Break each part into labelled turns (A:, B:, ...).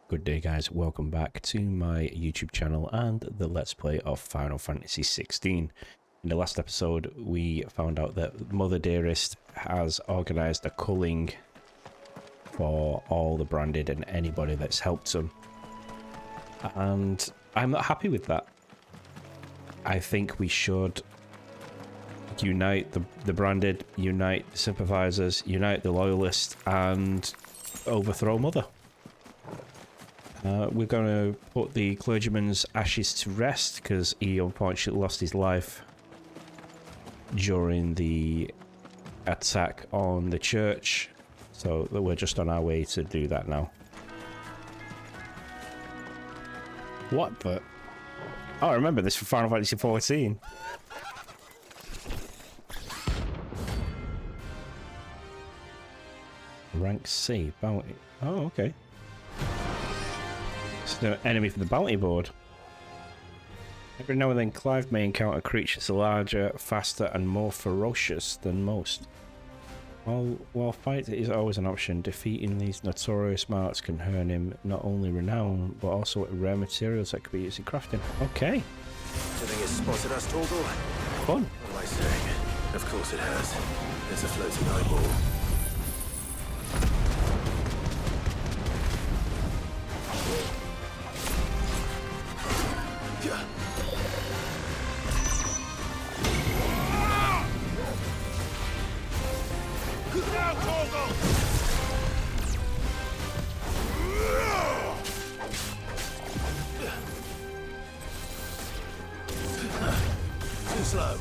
A: Good day guys, welcome back to my YouTube channel and the Let's Play of Final Fantasy XVI. In the last episode we found out that Mother Dearest has organised a culling for all the branded and anybody that's helped them. And I'm not happy with that. I think we should unite the branded, unite the sympathisers, unite the loyalists and overthrow Mother. We're going to put the clergyman's ashes to rest because he unfortunately lost his life during the attack on the church. So we're just on our way to do that now. What the? Oh, I remember this from Final Fantasy XIV. Rank C, bounty. Oh, okay. It's an enemy for the bounty board. Every now and then Clive may encounter creatures larger, faster and more ferocious than most. While fight is always an option, defeating these notorious marks can earn him not only renown, but also rare materials that could be used in crafting. Okay.
B: Do you think it's spotted us, Torgal?
A: Fun.
B: What am I saying? Of course it has. There's a floating eyeball. Too slow.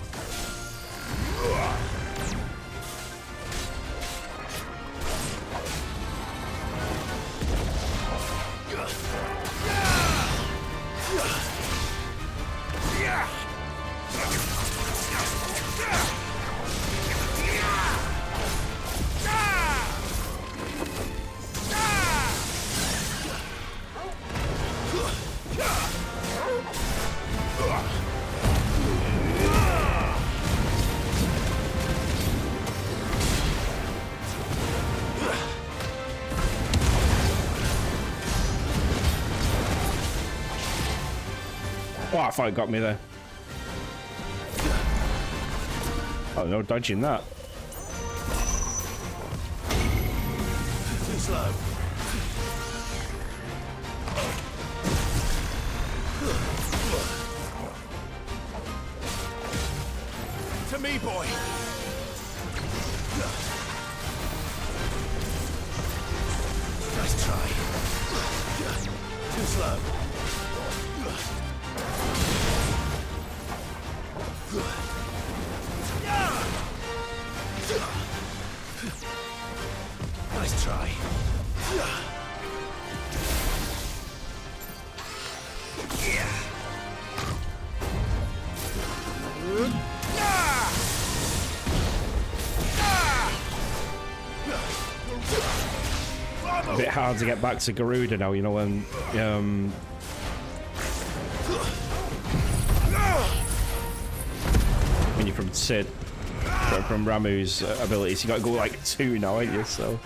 A: Oh, I thought it got me there. Oh, no dodging that.
B: Too slow. To me, boy. Nice try. Too slow. Nice try.
A: A bit hard to get back to Garuda now, you know, when you're from Sid, from Ramu's abilities, you got to go like 2 now, ain't you? So.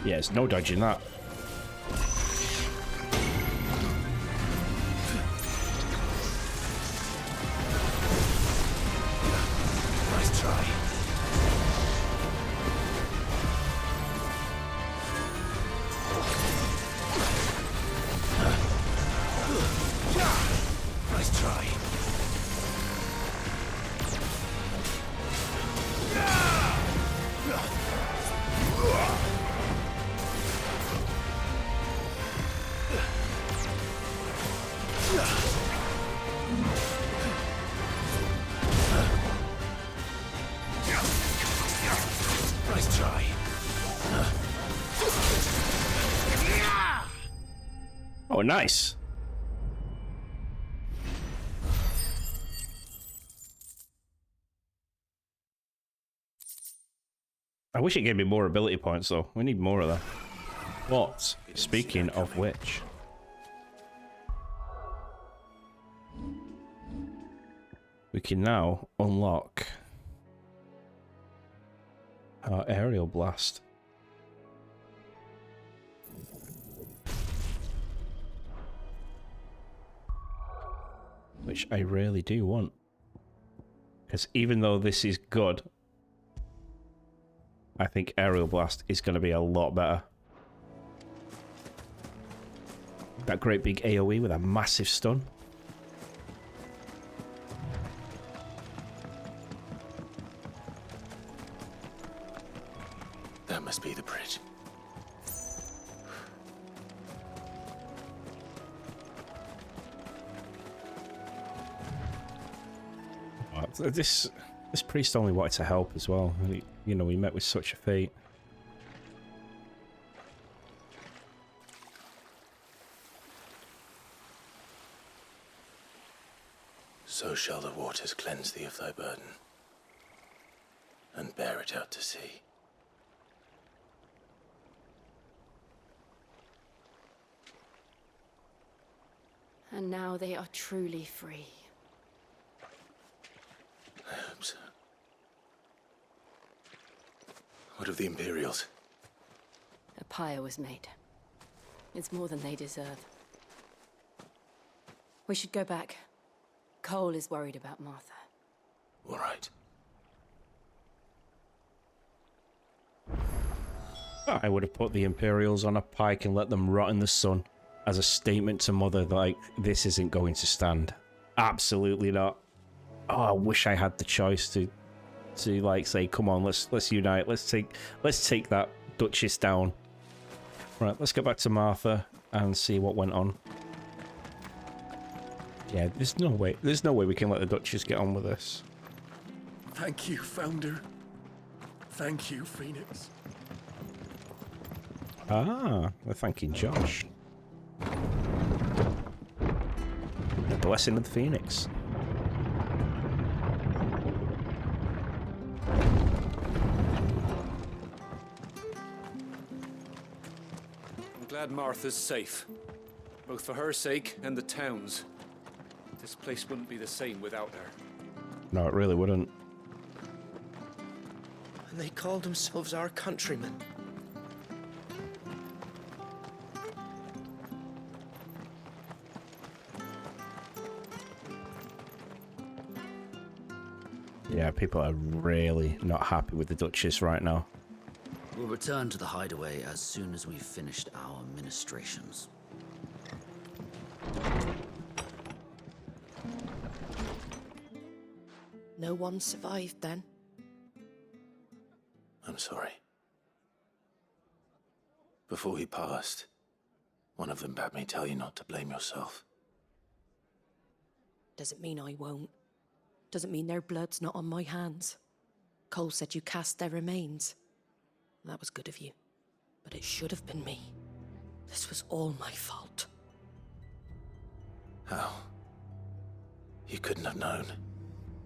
A: Yes, no dodging that.
B: Nice try. Nice try. Nice try.
A: Oh, nice. I wish it gave me more ability points, though. We need more of that. But, speaking of which... we can now unlock our aerial blast. Which I really do want. Because even though this is good, I think aerial blast is going to be a lot better. That great big AoE with a massive stun.
B: That must be the bridge.
A: This priest only wanted to help as well. You know, he met with such a fate.
B: So shall the waters cleanse thee of thy burden, and bear it out to sea.
C: And now they are truly free.
B: I hope so. What of the Imperials?
C: A pyre was made. It's more than they deserve. We should go back. Cole is worried about Martha.
B: All right.
A: I would have put the Imperials on a pike and let them rot in the sun as a statement to Mother, like, this isn't going to stand. Absolutely not. Oh, I wish I had the choice to like say, come on, let's unite, let's take that Duchess down. Right, let's go back to Martha and see what went on. Yeah, there's no way we can let the Duchess get on with this.
D: Thank you, Founder. Thank you, Phoenix.
A: Ah, we're thanking Josh. The blessing of the Phoenix.
E: I'm glad Martha's safe. Both for her sake and the town's. This place wouldn't be the same without her.
A: No, it really wouldn't.
D: And they called themselves our countrymen.
A: Yeah, people are really not happy with the Duchess right now.
F: We'll return to the hideaway as soon as we've finished our ministrations.
G: No one survived then?
B: I'm sorry. Before he passed, one of them bade me tell you not to blame yourself.
G: Doesn't mean I won't. Doesn't mean their blood's not on my hands. Cole said you cast their remains. That was good of you. But it should have been me. This was all my fault.
B: How? You couldn't have known.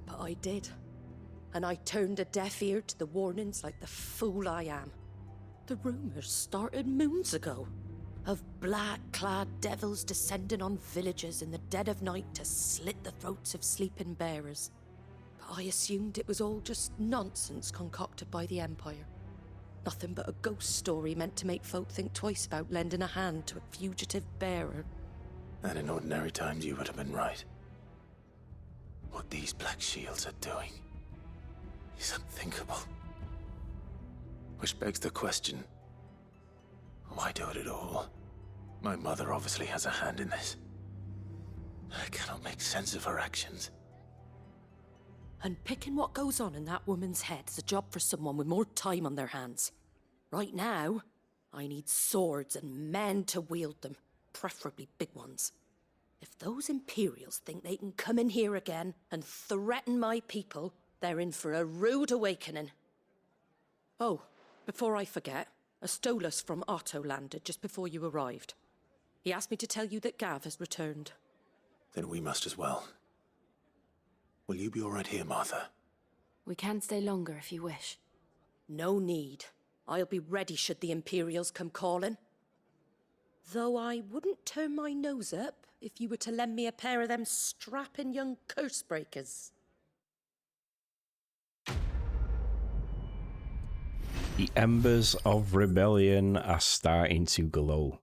G: But I did. And I turned a deaf ear to the warnings like the fool I am. The rumors started moons ago. Of black-clad devils descending on villages in the dead of night to slit the throats of sleeping bearers. But I assumed it was all just nonsense concocted by the Empire. Nothing but a ghost story meant to make folk think twice about lending a hand to a fugitive bearer.
B: And in ordinary times you would have been right. What these Black Shields are doing is unthinkable. Which begs the question, why do it at all? My mother obviously has a hand in this. I cannot make sense of her actions.
G: And picking what goes on in that woman's head is a job for someone with more time on their hands. Right now, I need swords and men to wield them, preferably big ones. If those Imperials think they can come in here again and threaten my people, they're in for a rude awakening. Oh, before I forget, a Stolas from Otto landed just before you arrived. He asked me to tell you that Gav has returned.
B: Then we must as well. Will you be all right here, Martha?
C: We can stay longer if you wish.
G: No need. I'll be ready should the Imperials come calling. Though I wouldn't turn my nose up if you were to lend me a pair of them strapping young curse breakers.
A: The embers of rebellion are starting to glow.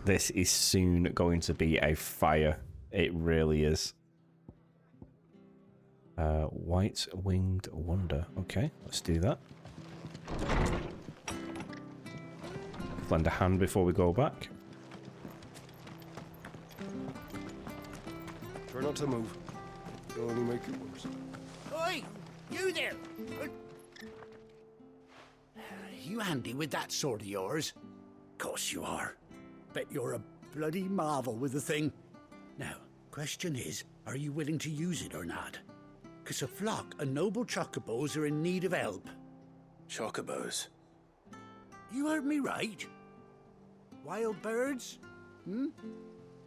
A: This is soon going to be a fire. It really is. White-winged wonder. Okay, let's do that. Lend a hand before we go back.
D: Try not to move. You'll only make it worse.
H: Oi! You there! You handy with that sword of yours? Course you are. Bet you're a bloody marvel with the thing. Now, question is, are you willing to use it or not? 'Cause a flock of noble chocobos are in need of help.
B: Chocobos?
H: You heard me right. Wild birds? Hmm?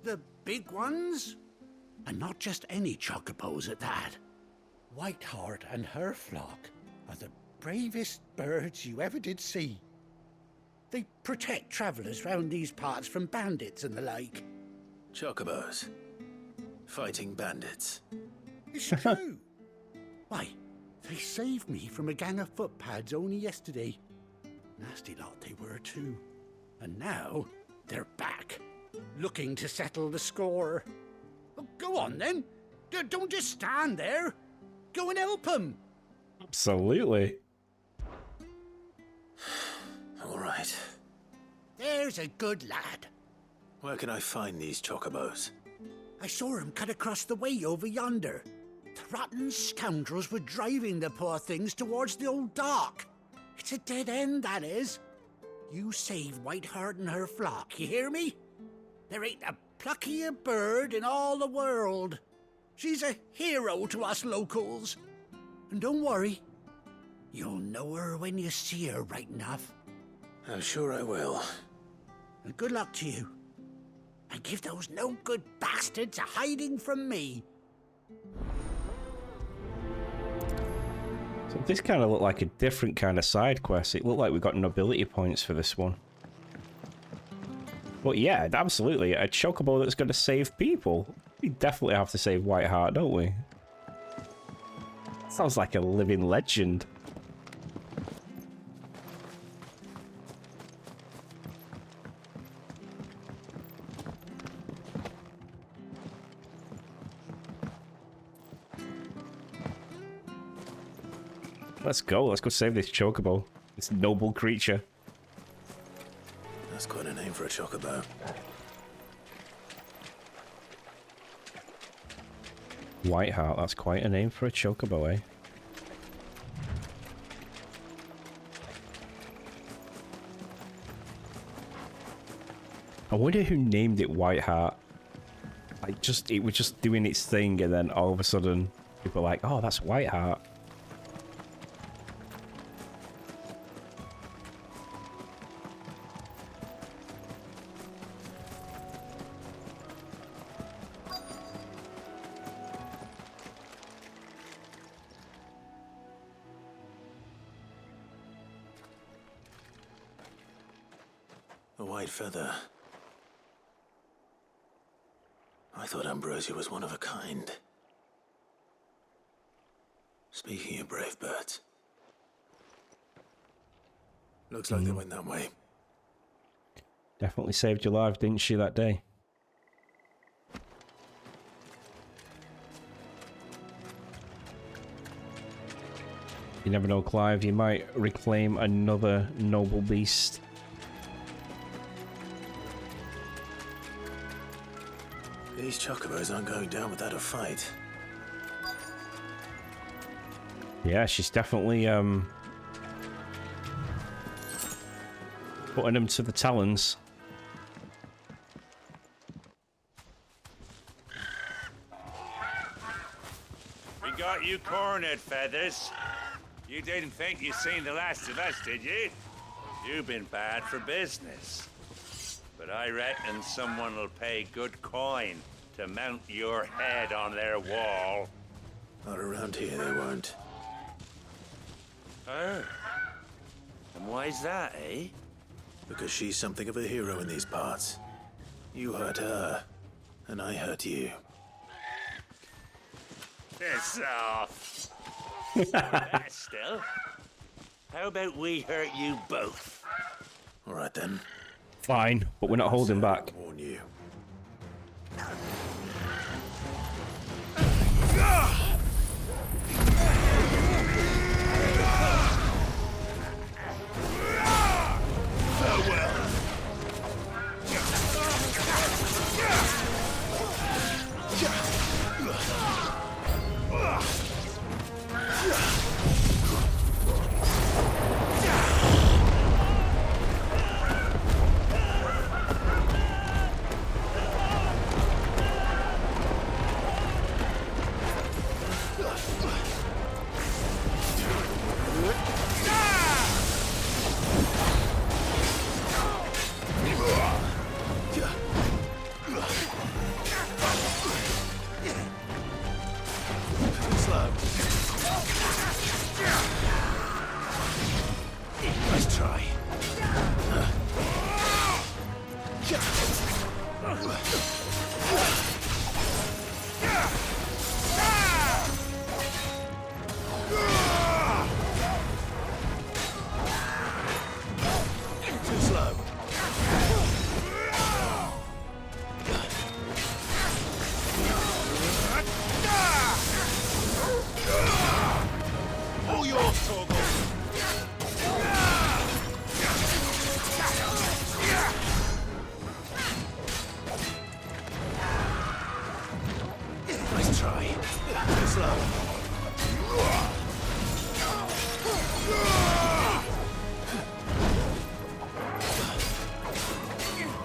H: The big ones? And not just any chocobos at that. Whiteheart and her flock are the bravest birds you ever did see. They protect travellers round these parts from bandits and the like.
B: Chocobos? Fighting bandits?
H: It's true. Why, they saved me from a gang of footpads only yesterday. Nasty lot they were too. And now, they're back, looking to settle the score. Oh, go on then. Don't just stand there. Go and help them.
A: Absolutely.
B: All right.
H: There's a good lad.
B: Where can I find these chocobos?
H: I saw him cut across the way over yonder. The rotten scoundrels were driving the poor things towards the old dock. It's a dead end, that is. You save Whiteheart and her flock, you hear me? There ain't a pluckier bird in all the world. She's a hero to us locals. And don't worry, you'll know her when you see her right enough.
B: I'm sure I will.
H: And good luck to you. And give those no-good bastards a hiding from me.
A: So this kind of looked like a different kind of side quest. It looked like we got nobility points for this one. But yeah, absolutely. A chocobo that's going to save people. We definitely have to save Whiteheart, don't we? Sounds like a living legend. Let's go. Let's go save this chocobo. This noble creature.
B: That's quite a name for a chocobo.
A: Whiteheart, that's quite a name for a chocobo, eh? I wonder who named it Whiteheart. It was just doing its thing, and then all of a sudden, people were like, "Oh, that's Whiteheart."
B: A white feather. I thought Ambrosia was one of a kind. Speaking of brave birds. Looks like they went that way.
A: Definitely saved your life, didn't she, that day? You never know, Clive. You might reclaim another noble beast.
B: These chocobos aren't going down without a fight.
A: Yeah, she's definitely putting them to the talons.
I: We got you cornered, Feathers. You didn't think you seen the last of us, did you? You've been bad for business. But I reckon someone will pay good coin to mount your head on their wall.
B: Not around here, they weren't.
I: Her? And why's that, eh?
B: Because she's something of a hero in these parts. You hurt her, and I hurt you.
I: Piss off. Better still. How about we hurt you both?
B: All right then.
A: Fine, but we're not holding back.
B: Warn you. Nice try. Too slow. All yours, Torgal. Nice try. Too slow. Give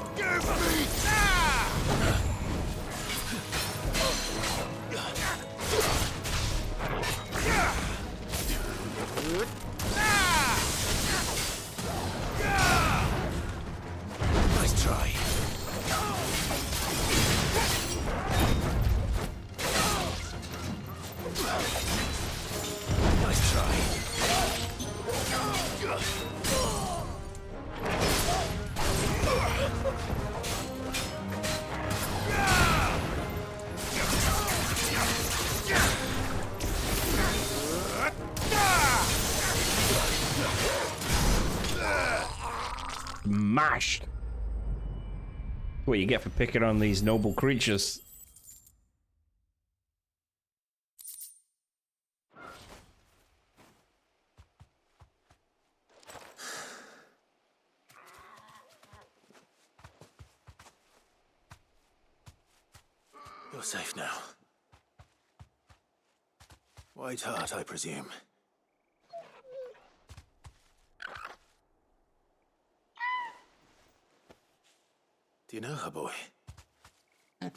B: me! Nice try. Nice try.
A: Mashed. What you get for picking on these noble creatures.
B: You're safe now. White Heart, I presume. Do you know her, boy?
A: I've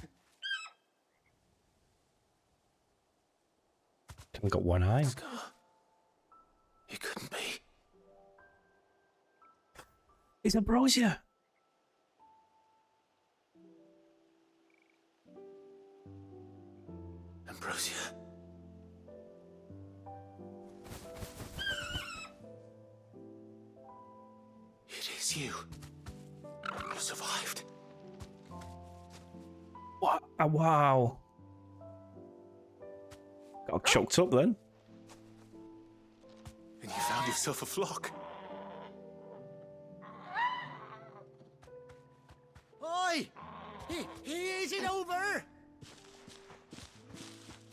A: got one eye.
B: Scar? It couldn't be.
A: It's Ambrosia.
B: Ambrosia. It is you. You survived.
A: What? Wow. Got choked up then.
B: And you found yourself a flock.
H: Oi! Is it over?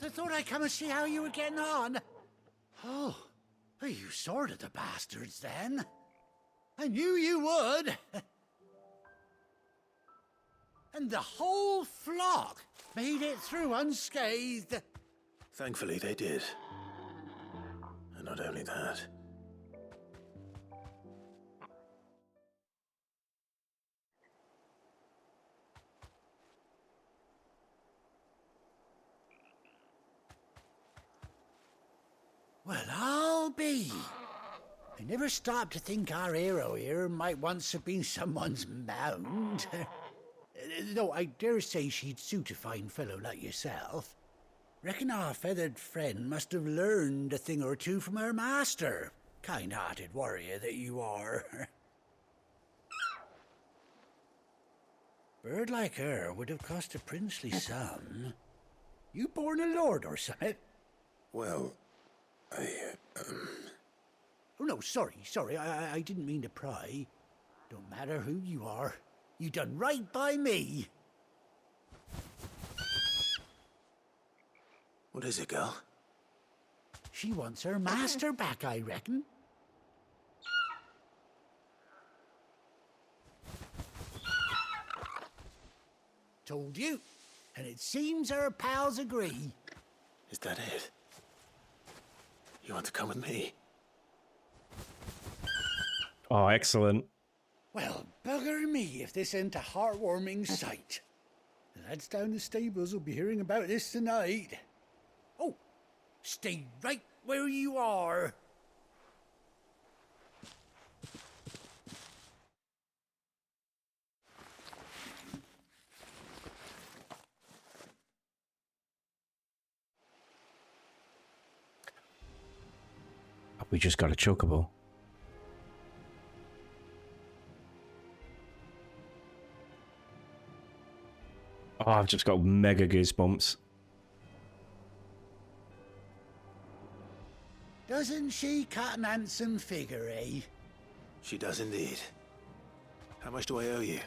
H: I thought I'd come and see how you were getting on. Oh, well, you sorted the bastards then. I knew you would. And the whole flock made it through unscathed.
B: Thankfully, they did. And not only that.
H: Well, I'll be. I never stopped to think our hero here might once have been someone's mount. Though I dare say she'd suit a fine fellow like yourself. Reckon our feathered friend must have learned a thing or two from her master. Kind-hearted warrior that you are. Bird like her would have cost a princely sum. You born a lord or something?
B: Well,
H: Oh no, sorry, I didn't mean to pry. Don't matter who you are. You done right by me.
B: what is it, girl?
H: She wants her master back, I reckon. Told you. And it seems her pals agree.
B: Is that it? You want to come with me?
A: Oh, excellent.
H: Well, bugger me if this ain't a heartwarming sight. The lads down the stables will be hearing about this tonight. Oh, stay right where you are.
A: We just got a chocobo. Oh, I've just got mega goosebumps.
H: Doesn't she cut an handsome figure, eh?
B: She does indeed. How much do I owe you?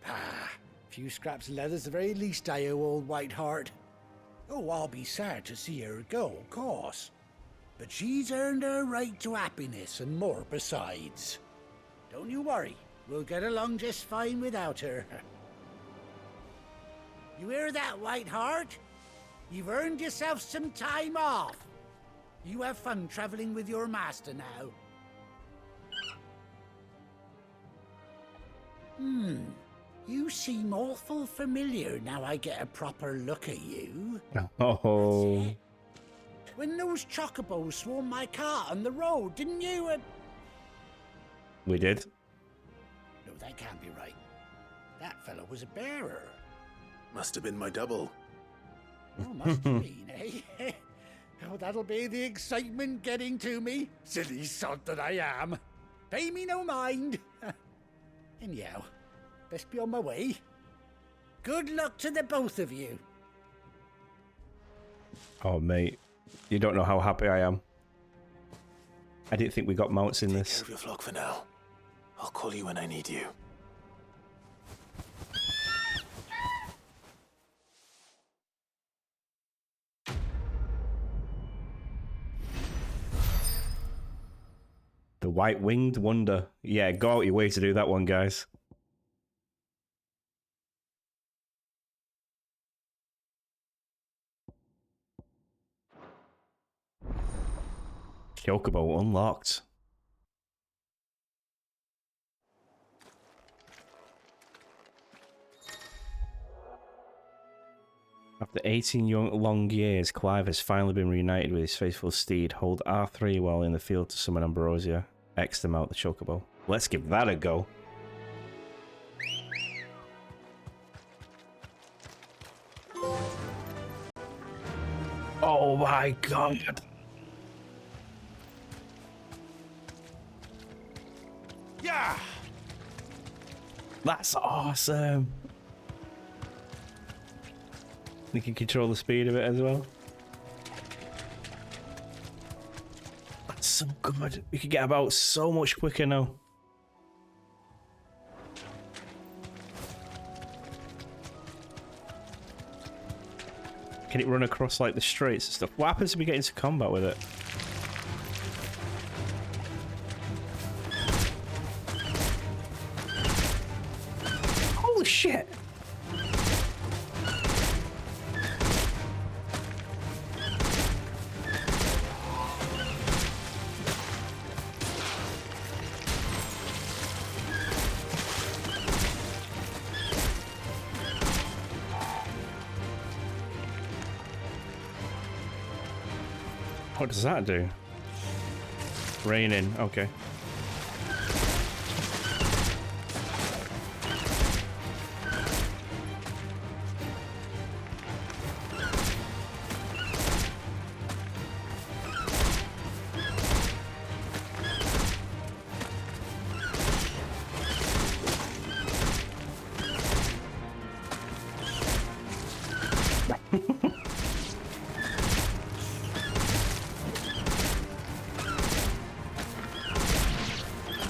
H: Ah, few scraps of leather's the very least I owe old Whiteheart. Oh, I'll be sad to see her go, of course. But she's earned her right to happiness and more besides. Don't you worry, we'll get along just fine without her. You hear that, Whiteheart? You've earned yourself some time off. You have fun traveling with your master now. You seem awful familiar now I get a proper look at you.
A: Oh.
H: When those chocobos swarmed my cart on the road, didn't you?
A: We did.
H: No, that can't be right. That fellow was a bearer.
B: Must have been my double.
H: Oh, must have been, eh? Oh, that'll be the excitement getting to me. Silly sod that I am. Pay me no mind. Anyhow, best be on my way. Good luck to the both of you.
A: Oh, mate. You don't know how happy I am. I didn't think we got mounts in
B: Take
A: this.
B: care of your flock for now. I'll call you when I need you.
A: The white-winged wonder. Yeah, go out your way to do that one, guys. Chocobo unlocked. After 18 long years, Clive has finally been reunited with his faithful steed. Hold R3 while in the field to summon Ambrosia. X them out the chocobo. Let's give that a go. Oh my god.
H: Yeah!
A: That's awesome. We can control the speed of it as well. That's so good. We can get about so much quicker now. Can it run across like the streets and stuff? What happens if we get into combat with it? Holy shit! What does that do? Raining, okay.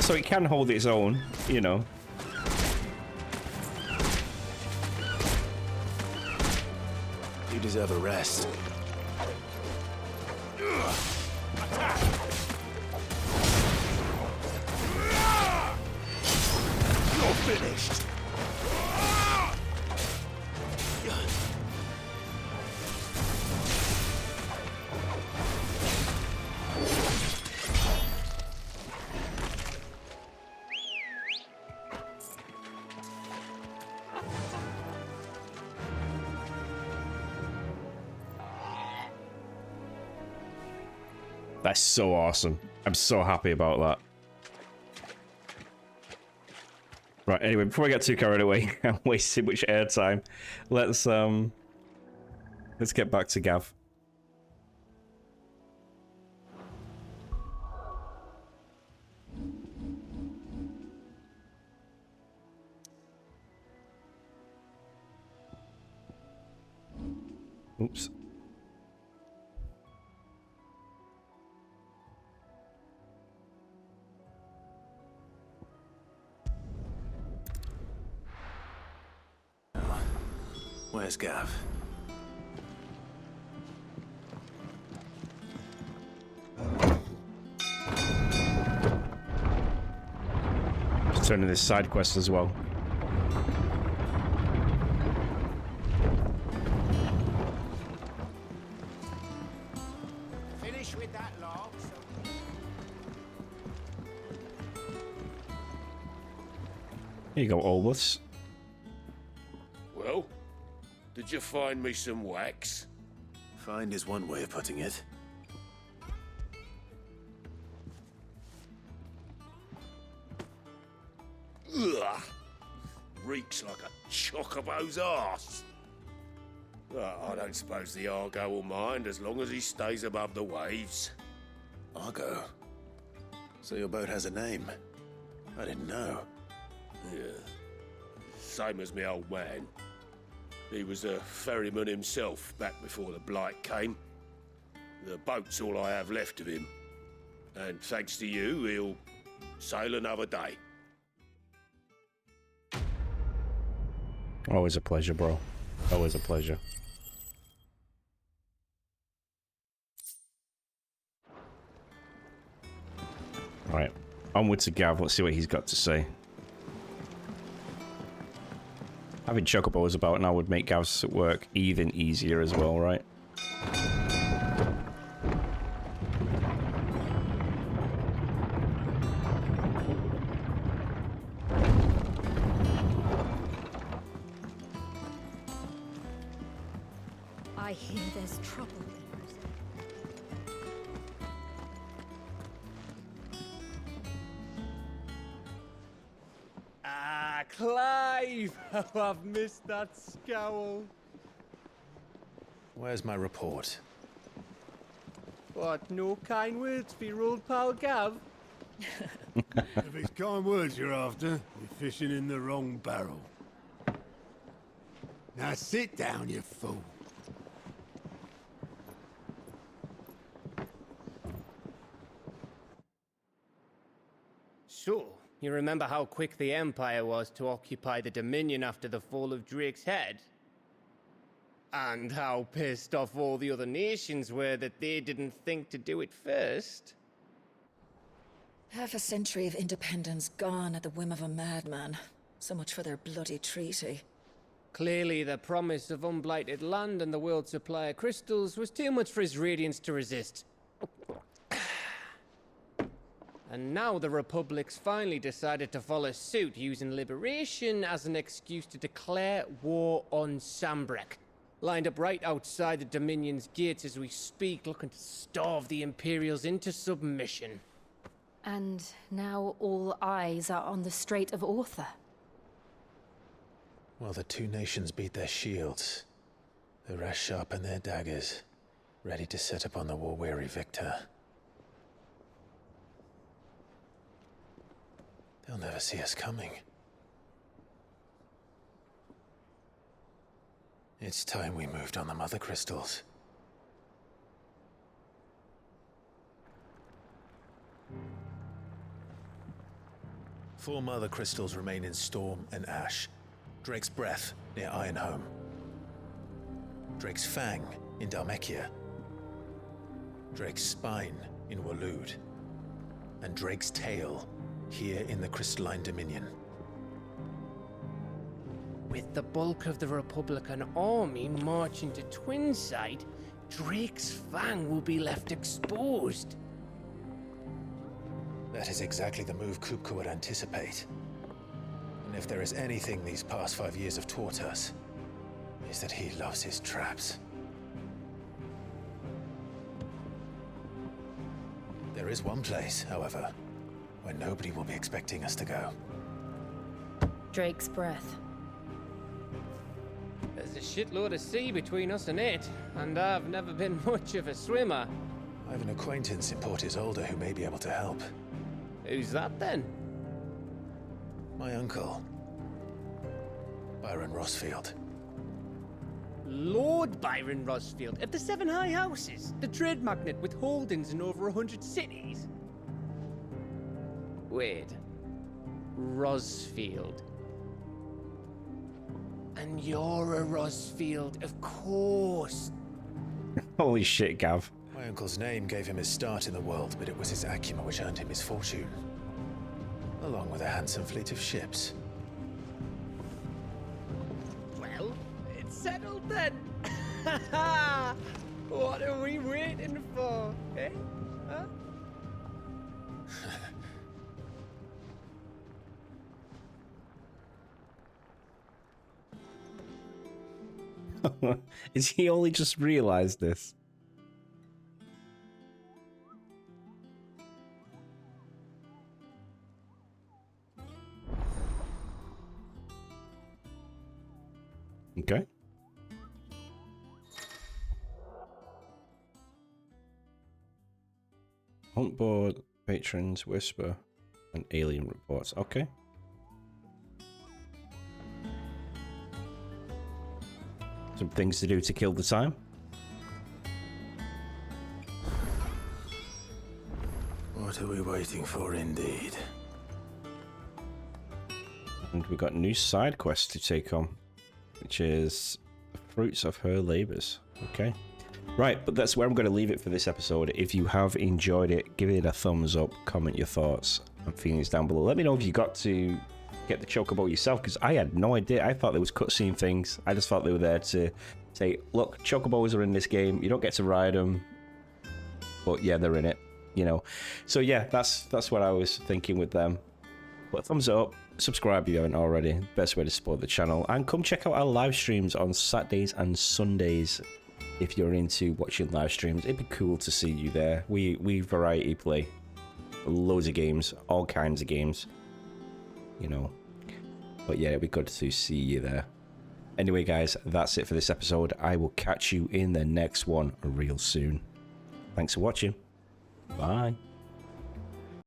A: So it can hold its own, you know.
B: You deserve a rest. You're finished.
A: That's so awesome. I'm so happy about that. Right, anyway, before I get too carried away, I'm wasting much airtime. Let's get back to Gav. Oops.
B: Where's Gav?
A: Just turning this side quest as well.
H: Finish with that log, so...
A: Here you go, Olbus.
D: Well, did you find me some wax?
B: Find is one way of putting it.
D: Ugh! Reeks like a chocobo's arse. I don't suppose the Argo will mind as long as he stays above the waves.
B: Argo. So your boat has a name. I didn't know.
D: Yeah. Same as me old man. He was a ferryman himself back before the Blight came. The boat's all I have left of him. And thanks to you, he'll sail another day.
A: Always a pleasure, bro. Always a pleasure. Right, onward to Gav. Let's see what he's got to say. Having chocobos about now would make Gav's work even easier as well, right?
J: I hear there's trouble there.
K: Ah, Clive! Oh, I've missed that scowl.
B: Where's my report?
K: What, no kind words for your old pal Gav?
D: If it's kind words you're after, you're fishing in the wrong barrel. Now sit down, you fool.
K: So, you remember how quick the Empire was to occupy the Dominion after the fall of Drake's head? And how pissed off all the other nations were that they didn't think to do it first?
L: Half a century of independence gone at the whim of a madman. So much for their bloody treaty.
K: Clearly, the promise of unblighted land and the world's supply of crystals was too much for his radiance to resist. And now the Republic's finally decided to follow suit, using liberation as an excuse to declare war on Sambrek. Lined up right outside the Dominion's gates as we speak, looking to starve the Imperials into submission.
C: And now all eyes are on the Strait of Author.
B: Well, the two nations beat their shields. The rest sharpen their daggers, ready to set upon the war-weary victor. They'll never see us coming. It's time we moved on the Mother Crystals. Four Mother Crystals remain in Storm and Ash. Drake's Breath near Ironhome. Drake's Fang in Dhalmekia. Drake's Spine in Waloed. And Drake's Tail here in the Crystalline Dominion.
K: With the bulk of the Republican army marching to Twinside, Drake's Fang will be left exposed.
B: That is exactly the move Kupka would anticipate. And if there is anything these past 5 years have taught us, is that he loves his traps. There is one place, however, where nobody will be expecting us to go.
J: Drake's Breath.
K: There's a shitload of sea between us and it, and I've never been much of a swimmer.
B: I have an acquaintance in Port Isolde who may be able to help.
K: Who's that then?
B: My uncle, Byron Rossfield.
K: Lord Byron Rossfield of the Seven High Houses, the trade magnate with holdings in over 100 cities. Wait, Rossfield. And you're a Rossfield, of course.
A: Holy shit, Gav.
B: My uncle's name gave him his start in the world, but it was his acumen which earned him his fortune. Along with a handsome fleet of ships.
K: Well, it's settled then. What are we waiting for, eh? Huh?
A: Is he only just realized this? Okay. Hunt board, patrons, whisper, and alien reports. Okay. Some things to do to kill the time.
B: What are we waiting for, indeed?
A: And we got new side quests to take on, which is the fruits of her labors. Okay. Right, but that's where I'm going to leave it for this episode. If you have enjoyed it, give it a thumbs up, comment your thoughts and feelings down below. Let me know if you got to get the chocobo yourself, because I had no idea. I thought there was cutscene things. I just thought they were there to say, look, chocobos are in this game. You don't get to ride them, but yeah, they're in it, you know. So yeah, that's what I was thinking with them. But thumbs up, subscribe if you haven't already. Best way to support the channel. And come check out our live streams on Saturdays and Sundays. If you're into watching live streams, it'd be cool to see you there. We variety play loads of games, all kinds of games, you know. But yeah, it'd be good to see you there. Anyway, guys, that's it for this episode. I will catch you in the next one real soon. Thanks for watching. Bye.